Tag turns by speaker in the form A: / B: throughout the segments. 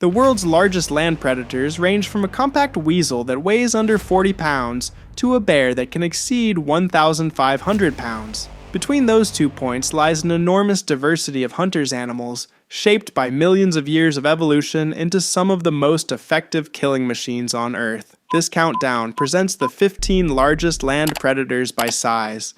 A: The world's largest land predators range from a compact weasel that weighs under 40 pounds to a bear that can exceed 1,500 pounds. Between those 2 points lies an enormous diversity of hunters' animals, shaped by millions of years of evolution into some of the most effective killing machines on Earth. This countdown presents the 15 largest land predators by size.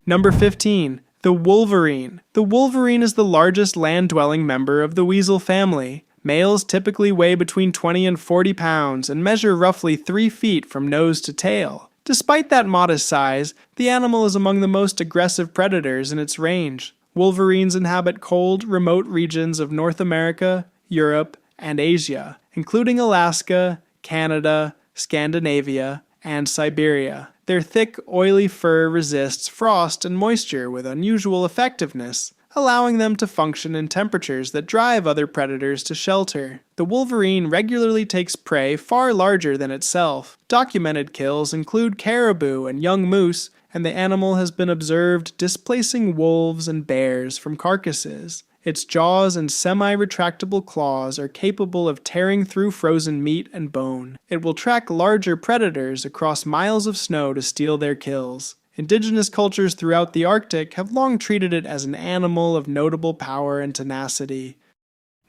A: Number 15. The Wolverine. The Wolverine is the largest land-dwelling member of the weasel family. Males typically weigh between 20 and 40 pounds and measure roughly 3 feet from nose to tail. Despite that modest size, the animal is among the most aggressive predators in its range. Wolverines inhabit cold, remote regions of North America, Europe, and Asia, including Alaska, Canada, Scandinavia, and Siberia. Their thick, oily fur resists frost and moisture with unusual effectiveness, allowing them to function in temperatures that drive other predators to shelter. The wolverine regularly takes prey far larger than itself. Documented kills include caribou and young moose, and the animal has been observed displacing wolves and bears from carcasses. Its jaws and semi-retractable claws are capable of tearing through frozen meat and bone. It will track larger predators across miles of snow to steal their kills. Indigenous cultures throughout the Arctic have long treated it as an animal of notable power and tenacity.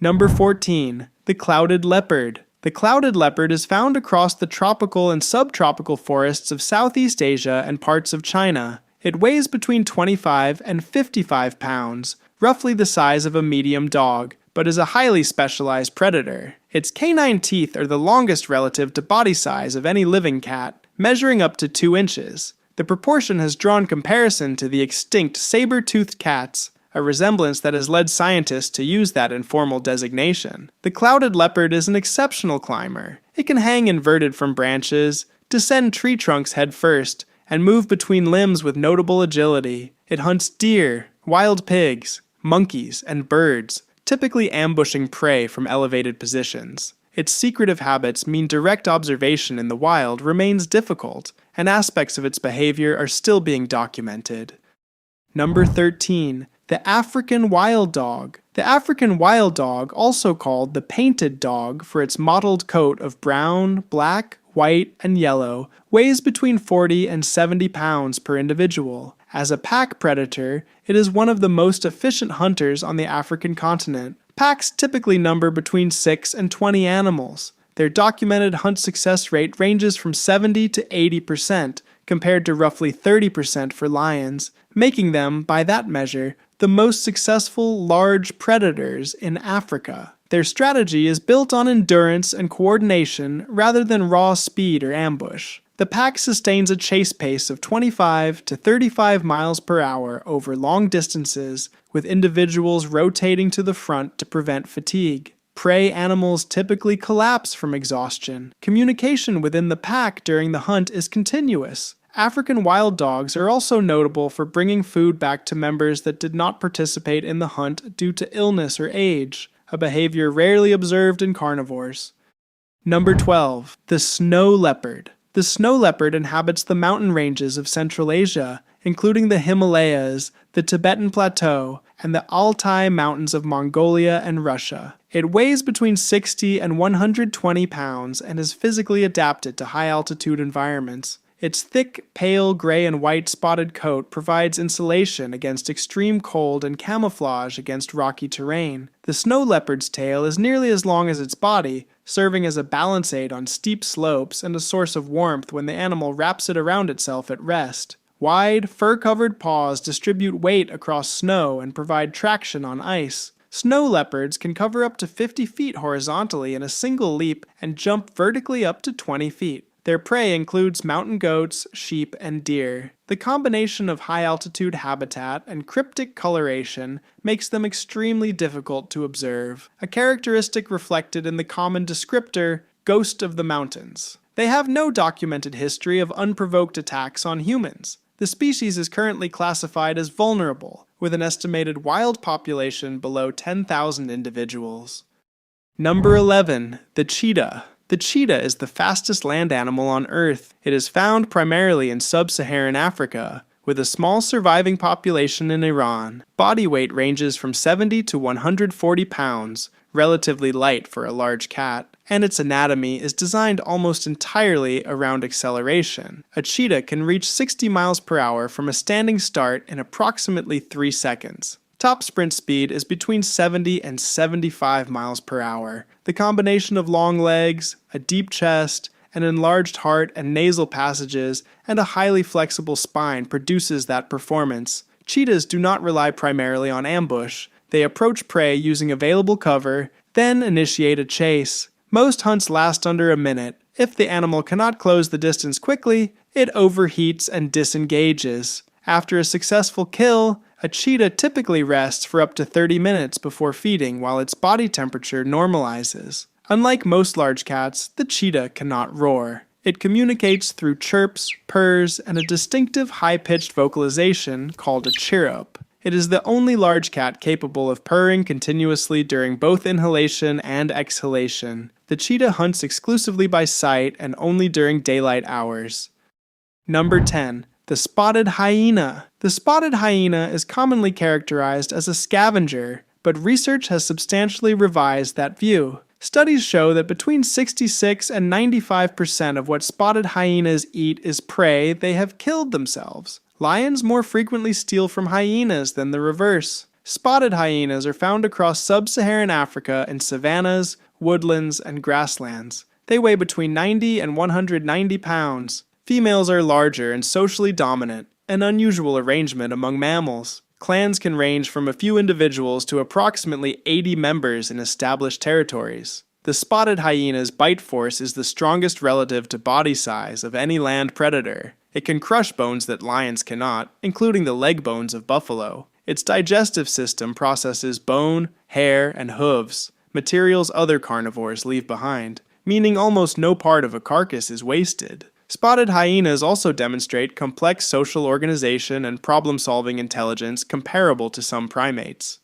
A: Number 14. The Clouded Leopard. The clouded leopard is found across the tropical and subtropical forests of Southeast Asia and parts of China. It weighs between 25 and 55 pounds, roughly the size of a medium dog, but is a highly specialized predator. Its canine teeth are the longest relative to body size of any living cat, measuring up to 2 inches. The proportion has drawn comparison to the extinct saber-toothed cats, a resemblance that has led scientists to use that informal designation. The clouded leopard is an exceptional climber. It can hang inverted from branches, descend tree trunks head first, and move between limbs with notable agility. It hunts deer, wild pigs, monkeys, and birds, typically ambushing prey from elevated positions. Its secretive habits mean direct observation in the wild remains difficult, and aspects of its behavior are still being documented. Number 13. The African Wild Dog. The African wild dog, also called the painted dog for its mottled coat of brown, black, white, and yellow, weighs between 40 and 70 pounds per individual. As a pack predator, it is one of the most efficient hunters on the African continent. Packs typically number between 6 and 20 animals. Their documented hunt success rate ranges from 70 to 80%, compared to roughly 30% for lions, making them, by that measure, the most successful large predators in Africa. Their strategy is built on endurance and coordination rather than raw speed or ambush. The pack sustains a chase pace of 25 to 35 miles per hour over long distances, with individuals rotating to the front to prevent fatigue. Prey animals typically collapse from exhaustion. Communication within the pack during the hunt is continuous. African wild dogs are also notable for bringing food back to members that did not participate in the hunt due to illness or age, a behavior rarely observed in carnivores. Number 12. The Snow Leopard. The snow leopard inhabits the mountain ranges of Central Asia, including the Himalayas, the Tibetan Plateau, and the Altai Mountains of Mongolia and Russia. It weighs between 60 and 120 pounds and is physically adapted to high-altitude environments. Its thick, pale gray and white spotted coat provides insulation against extreme cold and camouflage against rocky terrain. The snow leopard's tail is nearly as long as its body, serving as a balance aid on steep slopes and a source of warmth when the animal wraps it around itself at rest. Wide, fur-covered paws distribute weight across snow and provide traction on ice. Snow leopards can cover up to 50 feet horizontally in a single leap and jump vertically up to 20 feet. Their prey includes mountain goats, sheep, and deer. The combination of high-altitude habitat and cryptic coloration makes them extremely difficult to observe, a characteristic reflected in the common descriptor, ghost of the mountains. They have no documented history of unprovoked attacks on humans. The species is currently classified as vulnerable, with an estimated wild population below 10,000 individuals. Number 11. The Cheetah. The cheetah is the fastest land animal on Earth. It is found primarily in sub-Saharan Africa, with a small surviving population in Iran. Body weight ranges from 70 to 140 pounds, relatively light for a large cat, and its anatomy is designed almost entirely around acceleration. A cheetah can reach 60 miles per hour from a standing start in approximately 3 seconds. Top sprint speed is between 70 and 75 miles per hour. The combination of long legs, a deep chest, an enlarged heart and nasal passages, and a highly flexible spine produces that performance. Cheetahs do not rely primarily on ambush. They approach prey using available cover, then initiate a chase. Most hunts last under a minute. If the animal cannot close the distance quickly, it overheats and disengages. After a successful kill, a cheetah typically rests for up to 30 minutes before feeding while its body temperature normalizes. Unlike most large cats, the cheetah cannot roar. It communicates through chirps, purrs, and a distinctive high-pitched vocalization called a chirrup. It is the only large cat capable of purring continuously during both inhalation and exhalation. The cheetah hunts exclusively by sight and only during daylight hours. Number 10. The spotted hyena. The spotted hyena is commonly characterized as a scavenger, but research has substantially revised that view. Studies show that between 66 and 95% of what spotted hyenas eat is prey they have killed themselves. Lions more frequently steal from hyenas than the reverse. Spotted hyenas are found across sub-Saharan Africa in savannas, woodlands, and grasslands. They weigh between 90 and 190 pounds. Females are larger and socially dominant, an unusual arrangement among mammals. Clans can range from a few individuals to approximately 80 members in established territories. The spotted hyena's bite force is the strongest relative to body size of any land predator. It can crush bones that lions cannot, including the leg bones of buffalo. Its digestive system processes bone, hair, and hooves, materials other carnivores leave behind, meaning almost no part of a carcass is wasted. Spotted hyenas also demonstrate complex social organization and problem-solving intelligence comparable to some primates.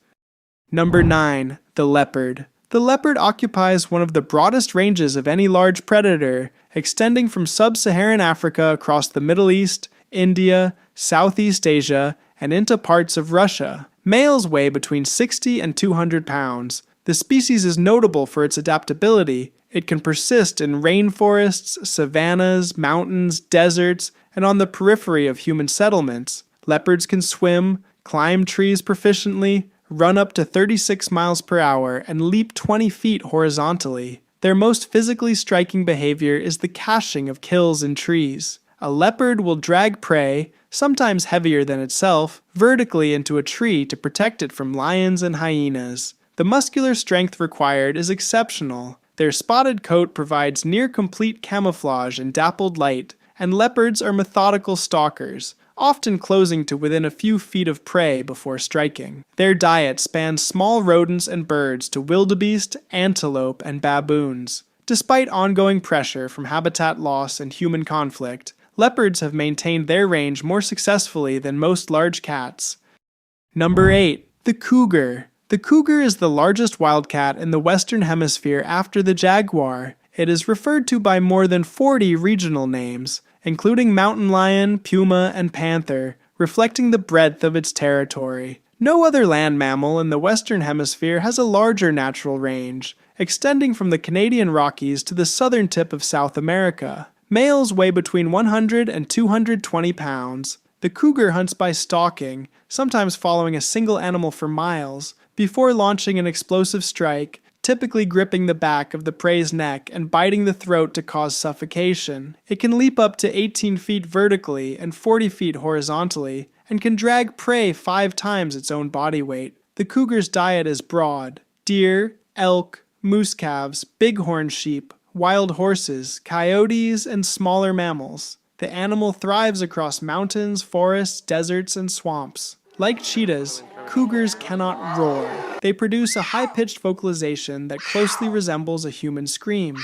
A: Number 9. The leopard. The leopard occupies one of the broadest ranges of any large predator, extending from sub-Saharan Africa across the Middle East, India, Southeast Asia, and into parts of Russia. Males weigh between 60 and 200 pounds. The species is notable for its adaptability. It can persist in rainforests, savannas, mountains, deserts, and on the periphery of human settlements. Leopards can swim, climb trees proficiently, run up to 36 miles per hour, and leap 20 feet horizontally. Their most physically striking behavior is the caching of kills in trees. A leopard will drag prey, sometimes heavier than itself, vertically into a tree to protect it from lions and hyenas. The muscular strength required is exceptional. Their spotted coat provides near-complete camouflage in dappled light, and leopards are methodical stalkers, often closing to within a few feet of prey before striking. Their diet spans small rodents and birds to wildebeest, antelope, and baboons. Despite ongoing pressure from habitat loss and human conflict, leopards have maintained their range more successfully than most large cats. Number 8. The cougar. The cougar is the largest wildcat in the Western Hemisphere after the jaguar. It is referred to by more than 40 regional names, including mountain lion, puma, and panther, reflecting the breadth of its territory. No other land mammal in the Western Hemisphere has a larger natural range, extending from the Canadian Rockies to the southern tip of South America. Males weigh between 100 and 220 pounds. The cougar hunts by stalking, sometimes following a single animal for miles, before launching an explosive strike, typically gripping the back of the prey's neck and biting the throat to cause suffocation. It can leap up to 18 feet vertically and 40 feet horizontally, and can drag prey 5 times its own body weight. The cougar's diet is broad: deer, elk, moose calves, bighorn sheep, wild horses, coyotes, and smaller mammals. The animal thrives across mountains, forests, deserts, and swamps. Like cheetahs, cougars cannot roar. They produce a high-pitched vocalization that closely resembles a human scream.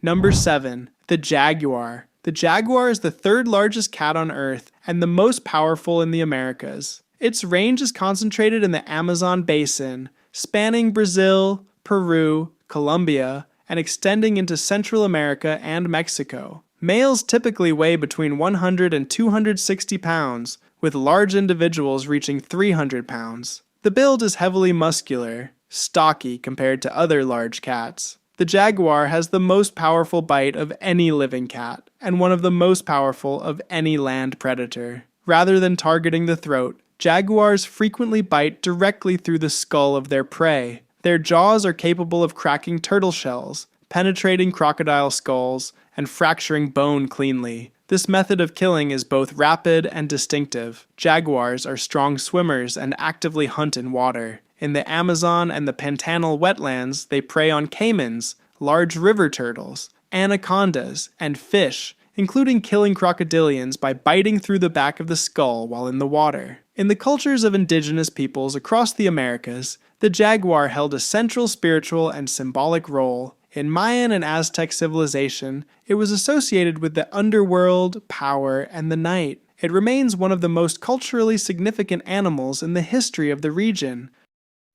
A: Number 7. The jaguar. The jaguar is the third largest cat on Earth and the most powerful in the Americas. Its range is concentrated in the Amazon basin, spanning Brazil, Peru, Colombia, and extending into Central America and Mexico. Males typically weigh between 100 and 260 pounds, with large individuals reaching 300 pounds. The build is heavily muscular, stocky compared to other large cats. The jaguar has the most powerful bite of any living cat, and one of the most powerful of any land predator. Rather than targeting the throat, jaguars frequently bite directly through the skull of their prey. Their jaws are capable of cracking turtle shells, penetrating crocodile skulls, and fracturing bone cleanly. This method of killing is both rapid and distinctive. Jaguars are strong swimmers and actively hunt in water. In the Amazon and the Pantanal wetlands, they prey on caimans, large river turtles, anacondas, and fish, including killing crocodilians by biting through the back of the skull while in the water. In the cultures of indigenous peoples across the Americas, the jaguar held a central spiritual and symbolic role. In Mayan and Aztec civilization, it was associated with the underworld, power, and the night. It remains one of the most culturally significant animals in the history of the region.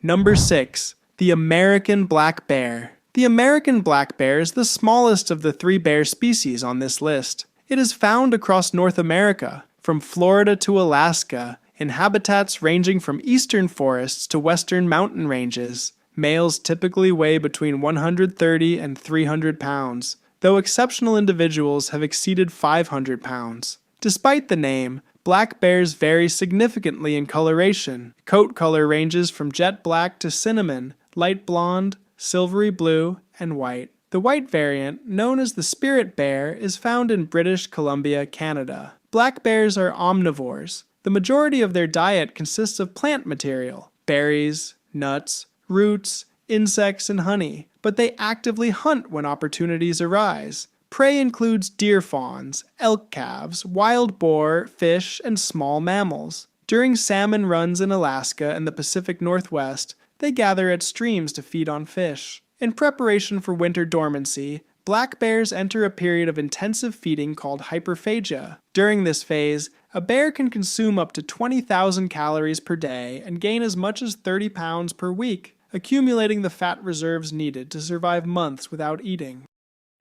A: Number 6. The American black bear. The American black bear is the smallest of the 3 bear species on this list. It is found across North America, from Florida to Alaska, in habitats ranging from eastern forests to western mountain ranges. Males typically weigh between 130 and 300 pounds, though exceptional individuals have exceeded 500 pounds. Despite the name, black bears vary significantly in coloration. Coat color ranges from jet black to cinnamon, light blonde, silvery blue, and white. The white variant, known as the spirit bear, is found in British Columbia, Canada. Black bears are omnivores. The majority of their diet consists of plant material, berries, nuts, roots, insects, and honey, but they actively hunt when opportunities arise. Prey includes deer fawns, elk calves, wild boar, fish, and small mammals. During salmon runs in Alaska and the Pacific Northwest, they gather at streams to feed on fish. In preparation for winter dormancy, black bears enter a period of intensive feeding called hyperphagia. During this phase, a bear can consume up to 20,000 calories per day and gain as much as 30 pounds per week, accumulating the fat reserves needed to survive months without eating.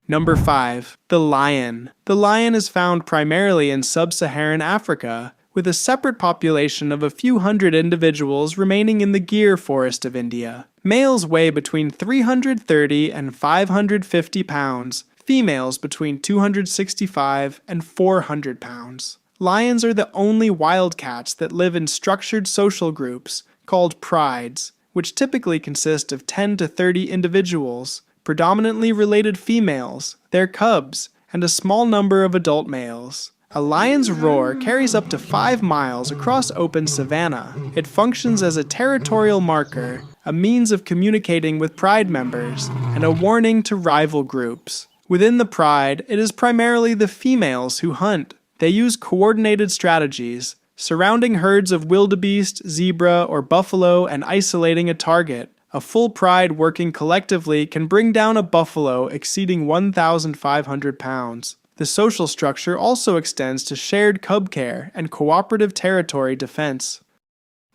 A: Number 5. The lion. The lion is found primarily in sub-Saharan Africa, with a separate population of a few hundred individuals remaining in the Gir forest of India. Males weigh between 330 and 550 pounds, females between 265 and 400 pounds. Lions are the only wild cats that live in structured social groups, called prides, which typically consist of 10 to 30 individuals, predominantly related females, their cubs, and a small number of adult males. A lion's roar carries up to 5 miles across open savanna. It functions as a territorial marker, a means of communicating with pride members, and a warning to rival groups. Within the pride, it is primarily the females who hunt. They use coordinated strategies, surrounding herds of wildebeest, zebra, or buffalo and isolating a target. A full pride working collectively can bring down a buffalo exceeding 1,500 pounds. The social structure also extends to shared cub care and cooperative territory defense.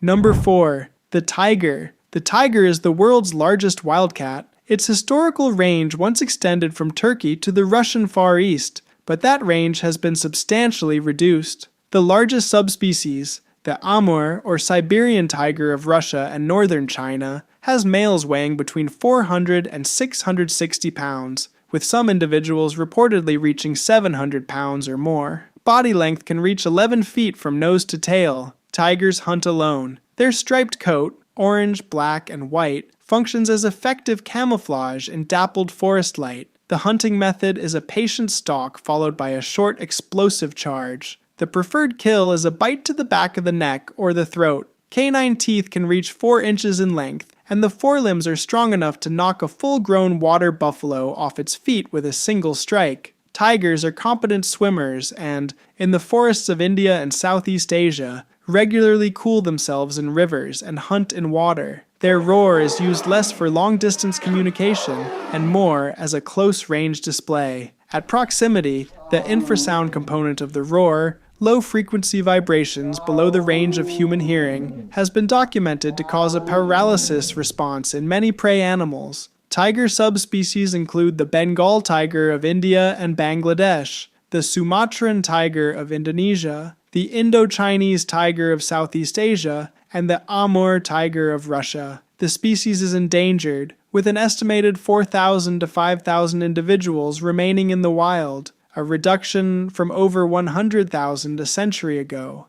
A: Number 4. The tiger. The tiger is the world's largest wildcat. Its historical range once extended from Turkey to the Russian Far East, but that range has been substantially reduced. The largest subspecies, the Amur or Siberian tiger of Russia and northern China, has males weighing between 400 and 660 pounds, with some individuals reportedly reaching 700 pounds or more. Body length can reach 11 feet from nose to tail. Tigers hunt alone. Their striped coat, orange, black, and white, functions as effective camouflage in dappled forest light. The hunting method is a patient stalk followed by a short explosive charge. The preferred kill is a bite to the back of the neck or the throat. Canine teeth can reach 4 inches in length, and the forelimbs are strong enough to knock a full-grown water buffalo off its feet with a single strike. Tigers are competent swimmers and, in the forests of India and Southeast Asia, regularly cool themselves in rivers and hunt in water. Their roar is used less for long-distance communication and more as a close-range display. At proximity, the infrasound component of the roar, low-frequency vibrations below the range of human hearing, has been documented to cause a paralysis response in many prey animals. Tiger subspecies include the Bengal tiger of India and Bangladesh, the Sumatran tiger of Indonesia, the Indo-Chinese tiger of Southeast Asia, and the Amur tiger of Russia. The species is endangered, with an estimated 4,000 to 5,000 individuals remaining in the wild, a reduction from over 100,000 a century ago.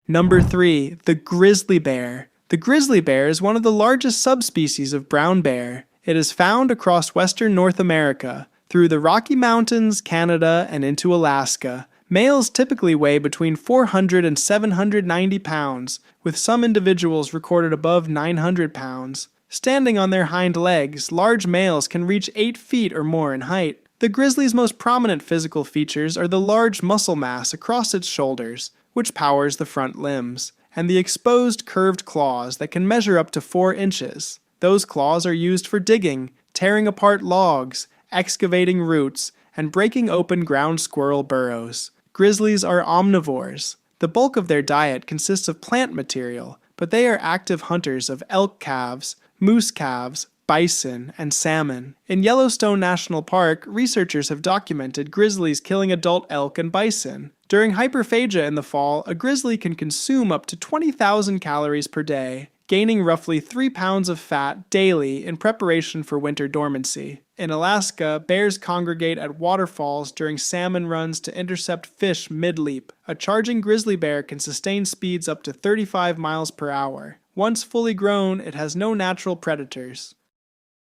A: Number 3. The grizzly bear. The grizzly bear is one of the largest subspecies of brown bear. It is found across western North America, through the Rocky Mountains, Canada, and into Alaska. Males typically weigh between 400 and 790 pounds, with some individuals recorded above 900 pounds. Standing on their hind legs, large males can reach 8 feet or more in height. The grizzly's most prominent physical features are the large muscle mass across its shoulders, which powers the front limbs, and the exposed curved claws that can measure up to 4 inches. Those claws are used for digging, tearing apart logs, excavating roots, and breaking open ground squirrel burrows. Grizzlies are omnivores. The bulk of their diet consists of plant material, but they are active hunters of elk calves, moose calves, bison, and salmon. In Yellowstone National Park, researchers have documented grizzlies killing adult elk and bison. During hyperphagia in the fall, a grizzly can consume up to 20,000 calories per day, gaining roughly 3 pounds of fat daily in preparation for winter dormancy. In Alaska, bears congregate at waterfalls during salmon runs to intercept fish mid-leap. A charging grizzly bear can sustain speeds up to 35 miles per hour. Once fully grown, it has no natural predators.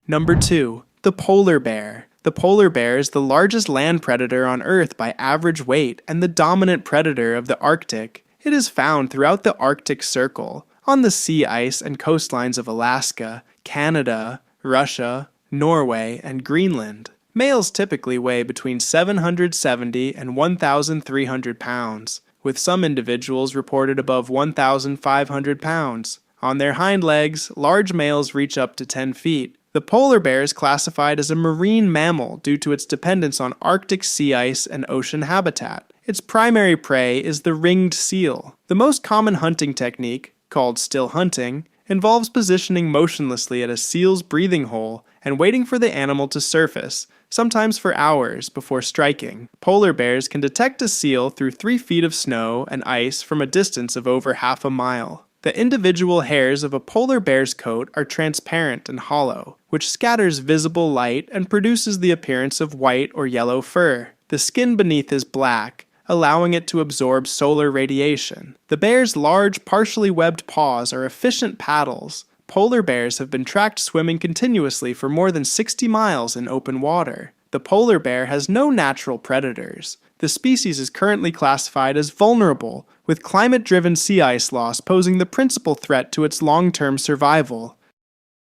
A: Number 2. The polar bear. The polar bear is the largest land predator on Earth by average weight and the dominant predator of the Arctic. It is found throughout the Arctic Circle, on the sea ice and coastlines of Alaska, Canada, Russia, Norway, and Greenland. Males typically weigh between 770 and 1,300 pounds, with some individuals reported above 1,500 pounds. On their hind legs, large males reach up to 10 feet. The polar bear is classified as a marine mammal due to its dependence on Arctic sea ice and ocean habitat. Its primary prey is the ringed seal. The most common hunting technique, called still hunting, involves positioning motionlessly at a seal's breathing hole and waiting for the animal to surface, sometimes for hours, before striking. Polar bears can detect a seal through 3 feet of snow and ice from a distance of over half a mile. The individual hairs of a polar bear's coat are transparent and hollow, which scatters visible light and produces the appearance of white or yellow fur. The skin beneath is black, allowing it to absorb solar radiation. The bear's large, partially webbed paws are efficient paddles. Polar bears have been tracked swimming continuously for more than 60 miles in open water. The polar bear has no natural predators. The species is currently classified as vulnerable, with climate-driven sea ice loss posing the principal threat to its long-term survival.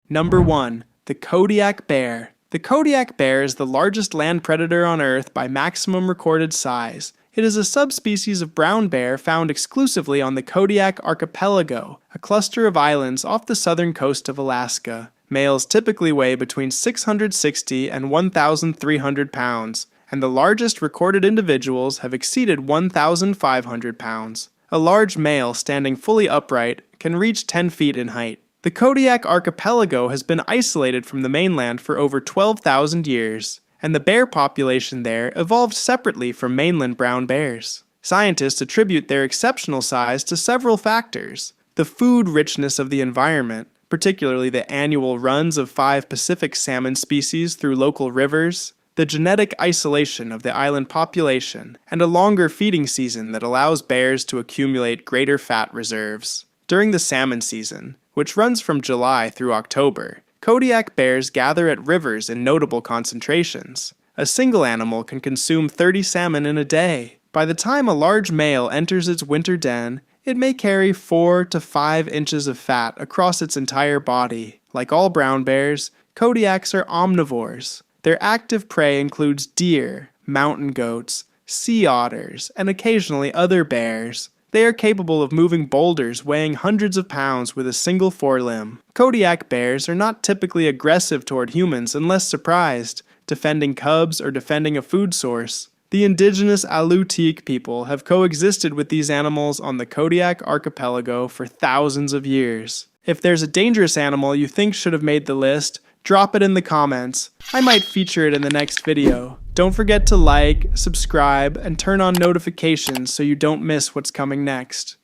A: Number 1. The Kodiak bear. The Kodiak bear is the largest land predator on Earth by maximum recorded size. It is a subspecies of brown bear found exclusively on the Kodiak archipelago, a cluster of islands off the southern coast of Alaska. Males typically weigh between 660 and 1,300 pounds, and the largest recorded individuals have exceeded 1,500 pounds. A large male standing fully upright can reach 10 feet in height. The Kodiak archipelago has been isolated from the mainland for over 12,000 years, and the bear population there evolved separately from mainland brown bears. Scientists attribute their exceptional size to several factors: the food richness of the environment, particularly the annual runs of 5 Pacific salmon species through local rivers, the genetic isolation of the island population, and a longer feeding season that allows bears to accumulate greater fat reserves. During the salmon season, which runs from July through October, Kodiak bears gather at rivers in notable concentrations. A single animal can consume 30 salmon in a day. By the time a large male enters its winter den, it may carry 4 to 5 inches of fat across its entire body. Like all brown bears, Kodiaks are omnivores. Their active prey includes deer, mountain goats, sea otters, and occasionally other bears. They are capable of moving boulders weighing hundreds of pounds with a single forelimb. Kodiak bears are not typically aggressive toward humans unless surprised, defending cubs or defending a food source. The indigenous Alutiiq people have coexisted with these animals on the Kodiak archipelago for thousands of years. If there's a dangerous animal you think should have made the list, drop it in the comments. I might feature it in the next video. Don't forget to like, subscribe, and turn on notifications so you don't miss what's coming next.